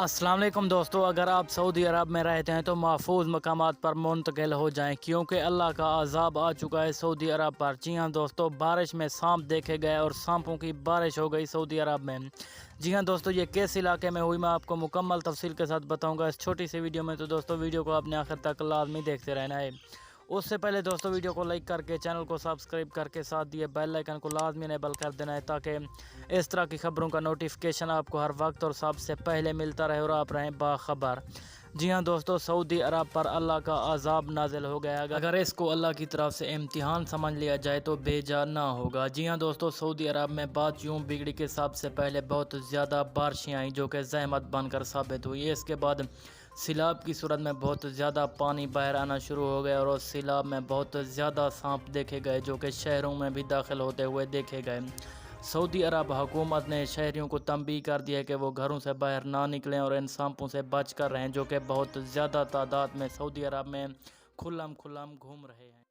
अस्सलाम वालेकुम दोस्तों, अगर आप सऊदी अरब में रहते हैं तो महफूज मकामात पर मुंतकिल हो जाएं, क्योंकि अल्लाह का अजाब आ चुका है सऊदी अरब पर। जी हाँ दोस्तों, बारिश में सांप देखे गए और सांपों की बारिश हो गई सऊदी अरब में। जी हाँ दोस्तों, ये किस इलाके में हुई मैं आपको मुकम्मल तफसील के साथ बताऊंगा इस छोटी सी वीडियो में। तो दोस्तों, वीडियो को आपने आखिर तक लाजमी देखते रहना है। उससे पहले दोस्तों, वीडियो को लाइक करके चैनल को सब्सक्राइब करके साथ दिए बेल आइकन को लाजमी इनेबल कर देना है, ताकि इस तरह की खबरों का नोटिफिकेशन आपको हर वक्त और सबसे पहले मिलता रहे और आप रहें बाखबर। जी हाँ दोस्तों, सऊदी अरब पर अल्लाह का अजाब नाजिल हो गया। अगर इसको अल्लाह की तरफ से इम्तिहान समझ लिया जाए तो बेजा ना होगा। जी हाँ दोस्तों, सऊदी अरब में बात यूँ बिगड़ी कि सबसे पहले बहुत ज़्यादा बारिशें आई, जो कि ज़हमत बनकर साबित हुई। इसके बाद सैलाब की सूरत में बहुत ज़्यादा पानी बाहर आना शुरू हो गया और उस सैलाब में बहुत ज़्यादा सांप देखे गए, जो कि शहरों में भी दाखिल होते हुए देखे गए। सऊदी अरब हुकूमत ने शहरियों को तंबीह कर दिया कि वो घरों से बाहर ना निकलें और इन सांपों से बच कर रहें, जो कि बहुत ज़्यादा तादाद में सऊदी अरब में खुल्लम खुल्लम घूम रहे हैं।